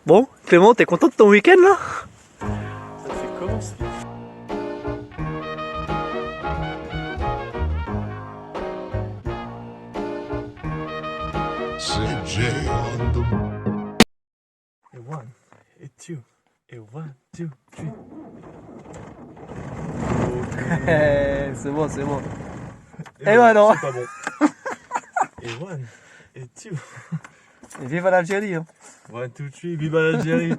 Bon, Clément, t'es content de ton week-end là? Ça fait commencer. Et one, et two, et one, two, three. C'est bon, c'est bon. Et bah non. C'est pas bon. Et one, et two. Vive l'Algérie hein. One, two, three, vive l'Algérie.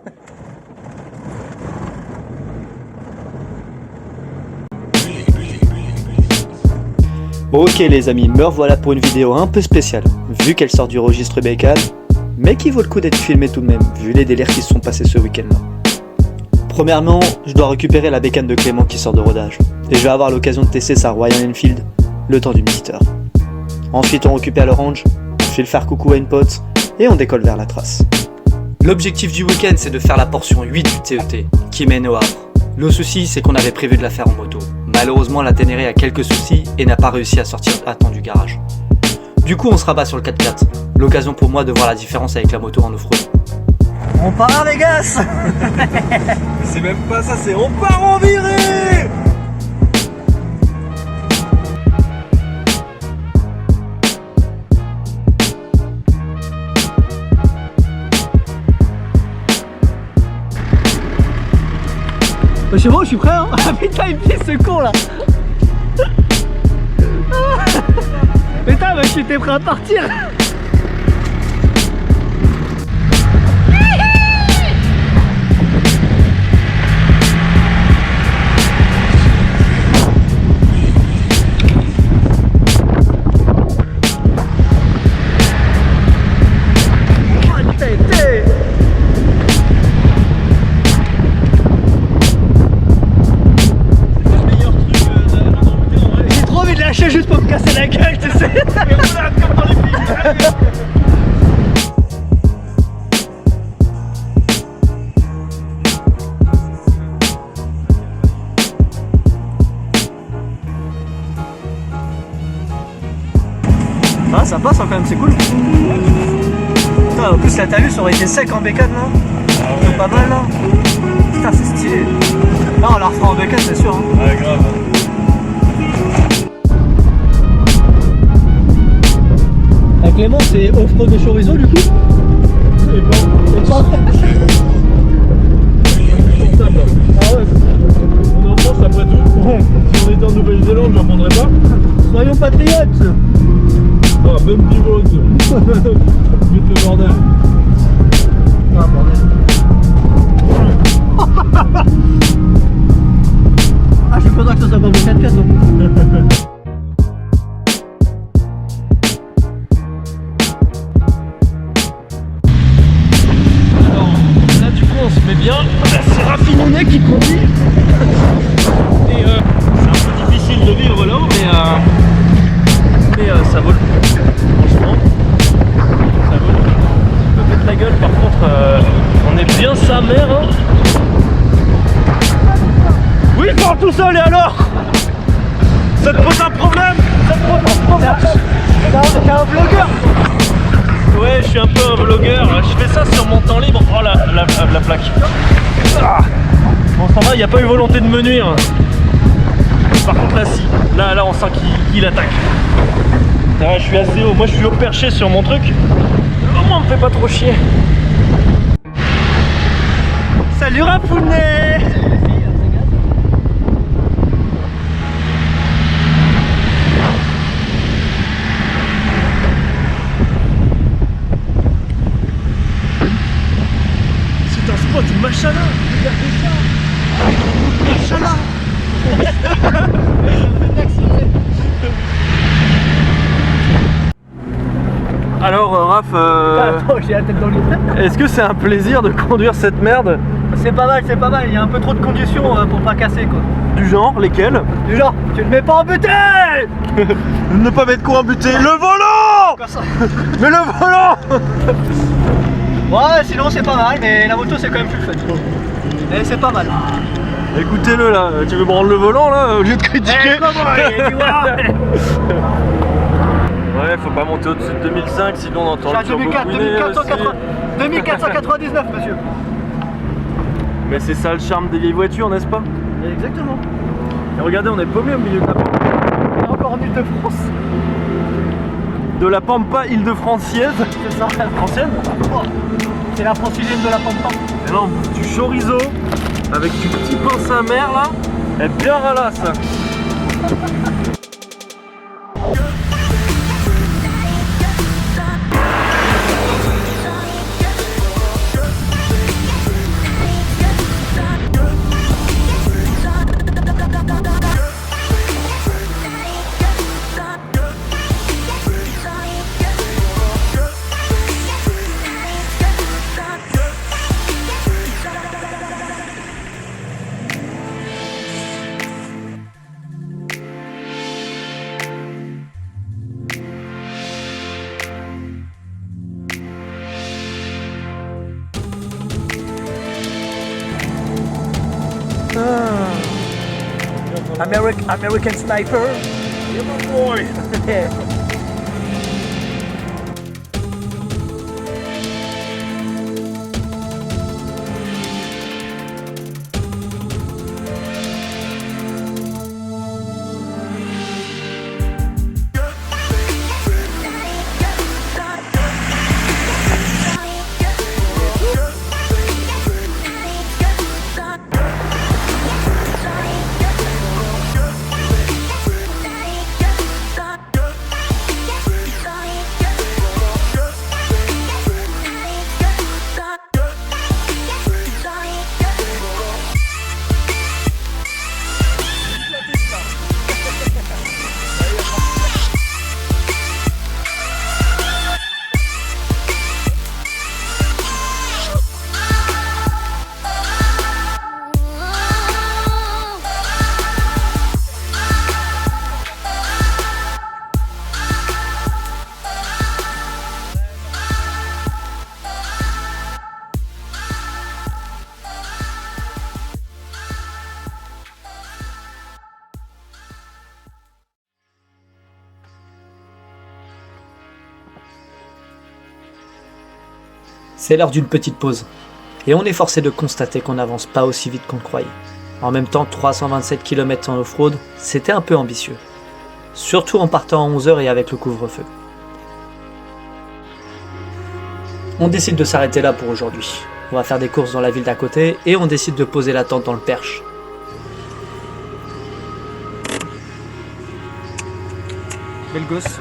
Ok les amis, me revoilà pour une vidéo un peu spéciale, vu qu'elle sort du registre bécane, mais qui vaut le coup d'être filmée tout de même, vu les délires qui se sont passés ce week-end là. Premièrement, je dois récupérer la bécane de Clément qui sort de rodage, et je vais avoir l'occasion de tester sa Royal Enfield le temps d'une petite heure. Ensuite on récupère l'orange, on file faire coucou à une pote, et on décolle vers la trace. L'objectif du week-end c'est de faire la portion 8 du TET, qui mène au Havre. Le souci c'est qu'on avait prévu de la faire en moto. Malheureusement la Ténéré a quelques soucis et n'a pas réussi à sortir à temps du garage. Du coup on se rabat sur le 4x4, l'occasion pour moi de voir la différence avec la moto en off-road. On part les gars. C'est même pas ça, c'est on part en virée. C'est bon, je suis prêt hein. Ah putain il me pisse ce con là. Putain, je suis prêt à partir. Juste pour me casser la gueule, tu sais. Comme dans les films. Ah, ça passe hein, quand même, c'est cool. Putain, en plus, là, t'as vu, ça aurait été sec en bécane, là. Ah ouais. Pas mal, là. Putain, c'est stylé. Là, on la refera en bécane, c'est sûr. Hein. Ouais, grave. Clément, c'est off-road de chorizo du coup? C'est pas confortable. Ah ouais. On est en France après tout. Ouais. Si on était en Nouvelle-Zélande, je ne prendrais pas. Soyons patriotes. Ah, même pivot. Vite le bordel. Ah bordel. Ah, je suis content que ça soit pas mon 4x4 hein. On se met bien, C'est Raffiné qui conduit. et c'est un peu difficile de vivre là-haut, mais ça vaut le coup, franchement, ça vaut le coup. Je peux mettre la gueule, par contre, on est bien sa mère. Hein. Oui, il parle tout seul, et alors? Ça te pose un problème? Ça te pose un problème? T'es un vlogueur. Ouais, je suis un peu un vlogueur, je fais ça sur mon temps libre. Oh la plaque. Ah. Bon, ça va, il n'y a pas eu volonté de me nuire. Par contre là si, là on sent qu'il attaque. Ah, je suis assez haut, moi je suis haut perché sur mon truc. Au moins on me fait pas trop chier. Salut Raffiné. Machala, regardez ça. Machala. Alors Raph, Attends, j'ai la tête dans l'eau. est-ce que c'est un plaisir de conduire cette merde? C'est pas mal, c'est pas mal. Il y a un peu trop de conditions pour pas casser quoi. Du genre, lesquelles? Du genre, tu le mets pas en butée. Ne pas mettre quoi en butée? Le volant. Comme ça. Mais le volant. Ouais, sinon c'est pas mal, mais la moto c'est quand même plus fun. Et c'est pas mal. Écoutez-le là, tu veux prendre le volant là au lieu de critiquer? Ouais, faut pas monter au-dessus de 2005, sinon on entend J'ai le turbo 2004, couiner 2480. aussi. 2499, monsieur. Mais c'est ça le charme des vieilles voitures, n'est-ce pas? Exactement. Et regardez, on est paumé au milieu de la Pampa. On est encore en Ile-de-France. De la Pampa Île-de-Franciaise. C'est ça. Ancienne. Oh, c'est la francilienne de la Pampa. Et là on bouffe du chorizo avec du petit pain sa mère là. Elle est bien ralasse. American Sniper. Yeah, my boy. C'est l'heure d'une petite pause. Et on est forcé de constater qu'on n'avance pas aussi vite qu'on le croyait. En même temps, 327 km en off-road, c'était un peu ambitieux. Surtout en partant à 11h et avec le couvre-feu. On décide de s'arrêter là pour aujourd'hui. On va faire des courses dans la ville d'à côté et on décide de poser la tente dans le Perche. Belle gosse.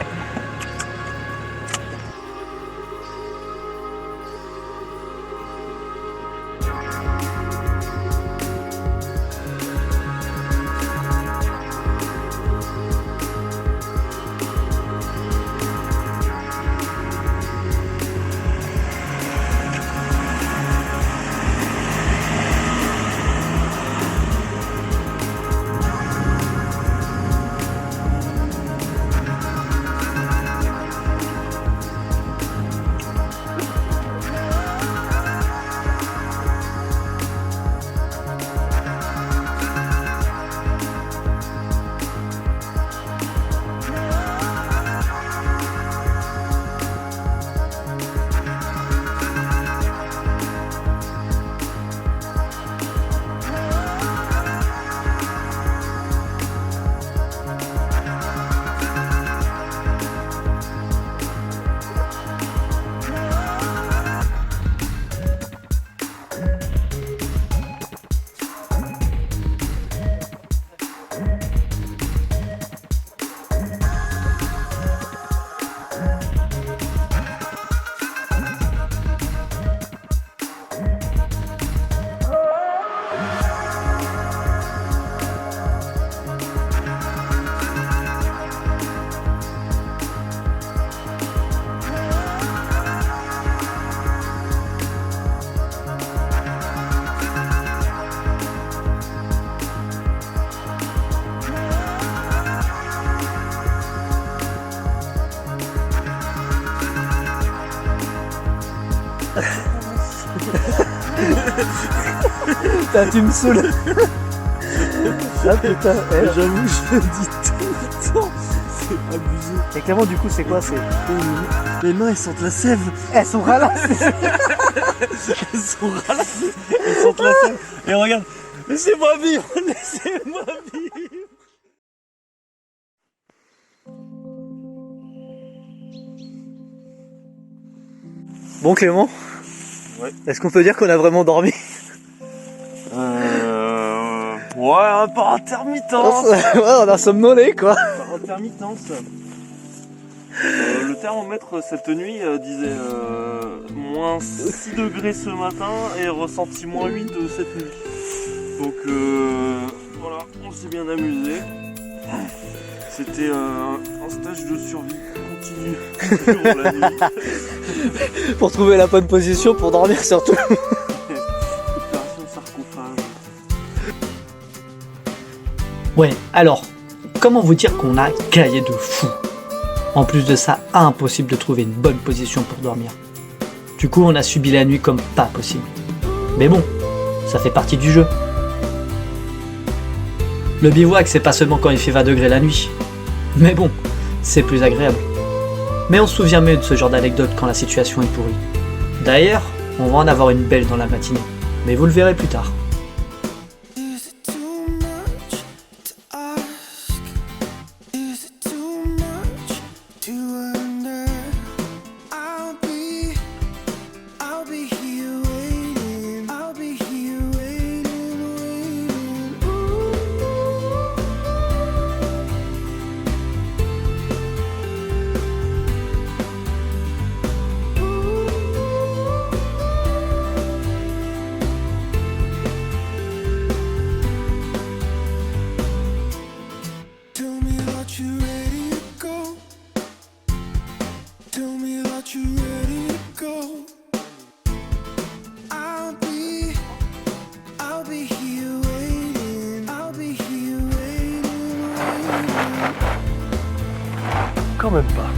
Putain, tu me saoules. Ah putain, J'avoue, je le dis tout le temps. Abusé. Et Clément, du coup, c'est quoi? Les mains, elles sentent la sève. Elles sont ralassées. Elles sont ralassées. Elles sentent la sève. Et regarde, laissez-moi vivre, laissez-moi vivre. Bon, Clément, Ouais. est-ce qu'on peut dire qu'on a vraiment dormi? Ouais, par intermittence. Ouais, on a somnolé, quoi. Par intermittence. Le thermomètre cette nuit disait moins 6 degrés ce matin et ressenti moins 8 cette nuit. Donc voilà, on s'est bien amusé. C'était un stage de survie continu durant la nuit. Pour trouver la bonne position pour dormir, surtout. Opération sarcophage. Ouais, alors, comment vous dire qu'on a caillé de fou? En plus de ça, impossible de trouver une bonne position pour dormir. Du coup, on a subi la nuit comme pas possible. Mais bon, ça fait partie du jeu. Le bivouac, c'est pas seulement quand il fait 20 degrés la nuit. Mais bon, c'est plus agréable. Mais on se souvient mieux de ce genre d'anecdote quand la situation est pourrie. D'ailleurs, on va en avoir une belle dans la matinée. Mais vous le verrez plus tard. Is it too much to ask? Is it too much to wonder? I'll be here waiting. I'll be here waiting, waiting. Tell me that you're ready to go. Tell me that you're ready to go. I'll be here waiting. I'll be here waiting, waiting. Quand même pas.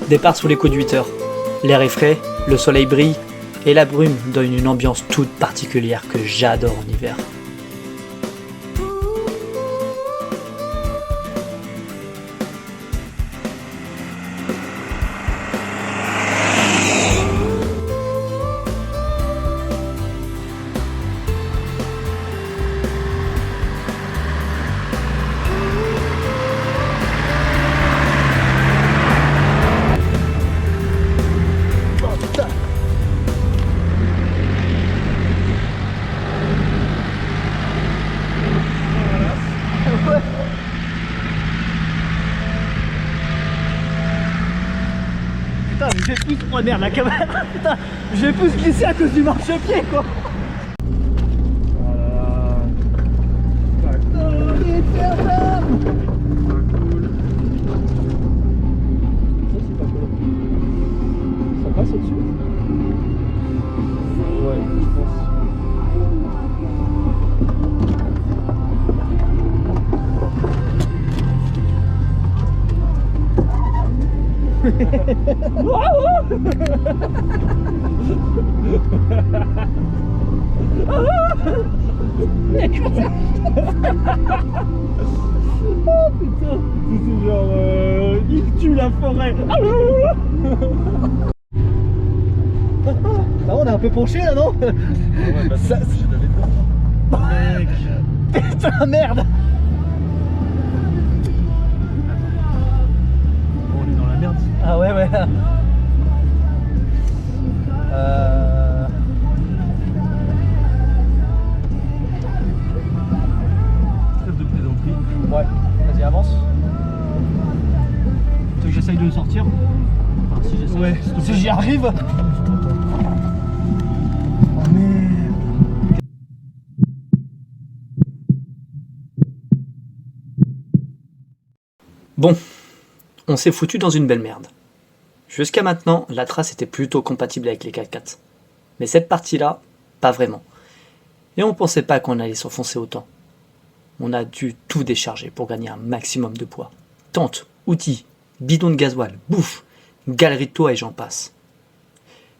Départ sous les coups de 8 heures. L'air est frais, le soleil brille et la brume donne une ambiance toute particulière que j'adore en hiver. Putain, mais j'ai plus... Oh merde, la caméra. Putain, j'ai plus glissé à cause du marchepied, quoi. Ça passe au-dessus? Ouais, je pense. Oh putain, c'est genre il tue la forêt. Là, on est un peu penché là, non? Ouais, bah Ça- j'ai d'aller dedans. Mec. Putain, merde. Bon, on est dans la merde. Ah ouais, ouais. Trêve de plaisanterie. Ouais, vas-y, avance. Tu veux que j'essaye de le sortir? Enfin, si j'essaye. Ouais, s'il te Si plaît. j'y arrive. Oh merde. Bon, on s'est foutu dans une belle merde. Jusqu'à maintenant, la trace était plutôt compatible avec les 4x4. Mais cette partie-là, pas vraiment. Et on pensait pas qu'on allait s'enfoncer autant. On a dû tout décharger pour gagner un maximum de poids. Tente, outils, bidon de gasoil, bouffe, galerie de toit et j'en passe.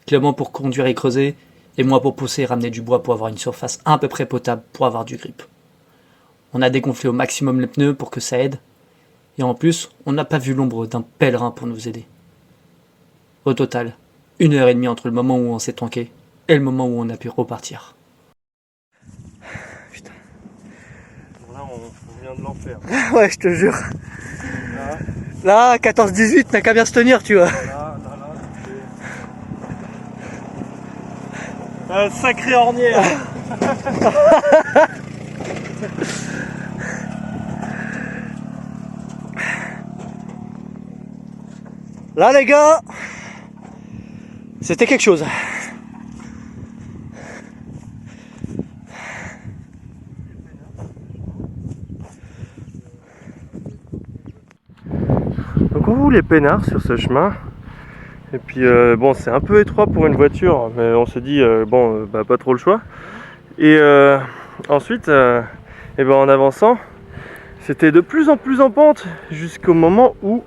Clément pour conduire et creuser, et moi pour pousser et ramener du bois pour avoir une surface à peu près potable pour avoir du grip. On a dégonflé au maximum les pneus pour que ça aide, et en plus, on n'a pas vu l'ombre d'un pèlerin pour nous aider. Au total, 1h30 entre le moment où on s'est tanké et le moment où on a pu repartir. Putain. Bon, là, on vient de l'enfer. Ouais, je te jure. Là, 14-18, t'as qu'à bien se tenir, tu vois. Là, c'est... sacrée ornière. Là, les gars, c'était quelque chose. Donc on roulait peinard sur ce chemin. Et puis bon, c'est un peu étroit pour une voiture, mais on s'est dit pas trop le choix. Et ensuite, en avançant, c'était de plus en plus en pente jusqu'au moment où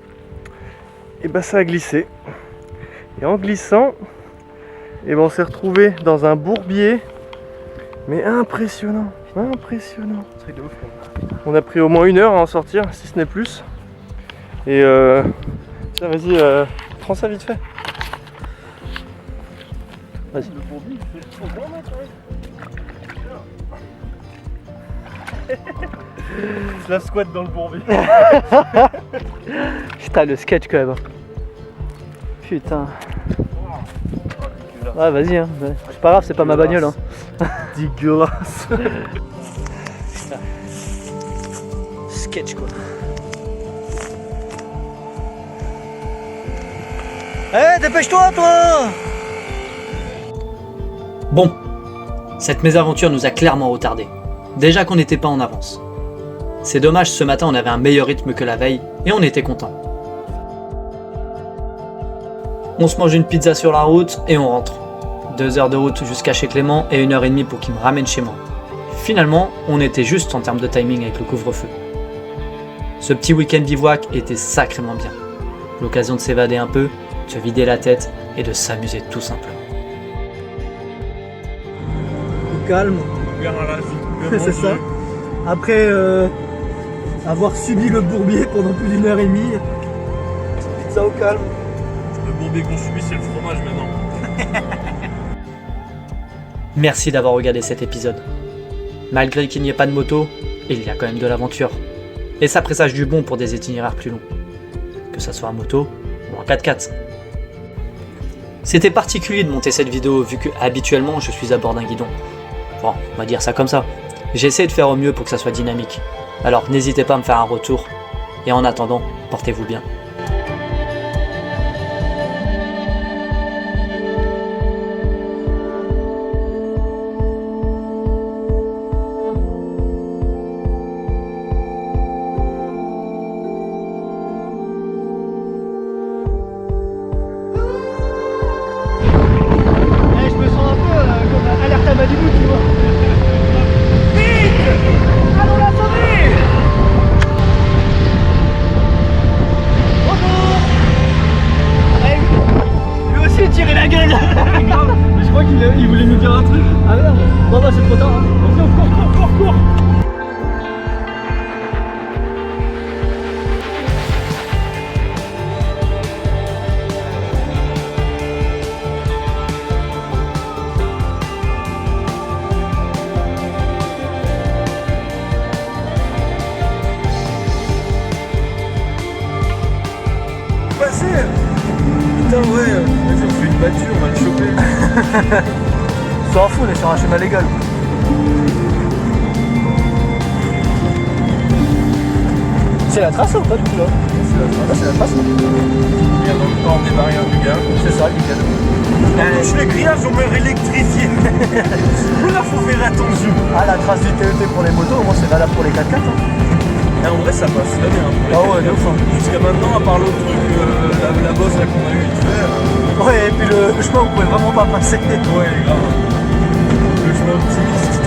ça a glissé. Et en glissant, on s'est retrouvé dans un bourbier, mais impressionnant, impressionnant. On a pris au moins 1 heure à en sortir, si ce n'est plus. Et tiens, vas-y, prends ça vite fait. Vas-y. Le bourbier, il fait 120 mètres, Je la squatte dans le bourbier. Putain, le sketch quand même. Putain. Ouais, vas-y, hein. C'est pas grave, c'est pas ma bagnole. Hein. Dégueulasse. Sketch quoi. Eh, dépêche-toi, toi! Bon, cette mésaventure nous a clairement retardé. Déjà qu'on n'était pas en avance. C'est dommage, ce matin on avait un meilleur rythme que la veille et on était content. On se mange une pizza sur la route et on rentre. 2 heures de route jusqu'à chez Clément et 1h30 pour qu'il me ramène chez moi. Finalement, on était juste en termes de timing avec le couvre-feu. Ce petit week-end bivouac était sacrément bien. L'occasion de s'évader un peu, de se vider la tête et de s'amuser tout simplement. Calme, c'est ça. Après avoir subi le bourbier pendant plus d'1h30, pizza au calme. Le bourbier qu'on subit, c'est le fromage maintenant. Merci d'avoir regardé cet épisode. Malgré qu'il n'y ait pas de moto, il y a quand même de l'aventure. Et ça présage du bon pour des itinéraires plus longs. Que ça soit en moto ou en 4x4. C'était particulier de monter cette vidéo vu que habituellement je suis à bord d'un guidon. Bon, on va dire ça comme ça. J'ai essayé de faire au mieux pour que ça soit dynamique. Alors n'hésitez pas à me faire un retour. Et en attendant, portez-vous bien. Je me sens un peu comme alerte à Malibu, tu vois. Vite! Allons la sauver! Bonjour! Lui aussi il tirait la gueule! Mais je crois qu'il voulait nous dire un truc. Ah merde! Bon bah c'est trop tard. Hein. Cours! Putain, ouais, vas-y, on fait une battue, on va le choper. S'en fout, on est sur un chemin légal. C'est la trace ou pas du coup là? C'est la trace. Il y a dans le temps des barrières du gars. C'est ça, nickel. On touche les grillages, on meurt électrifié. Là, faut faire attention. Ah, la trace du TET pour les motos, au moins c'est valable pour les 4x4. Hein. Et en vrai, ça passe très bien. Ah ouais, de ouf, hein. Jusqu'à maintenant, à part l'autre truc, la bosse là qu'on a eu vite fait. Ouais, et puis le chemin, on pouvait vraiment pas passer. Ouais, grave. Le chemin optimiste.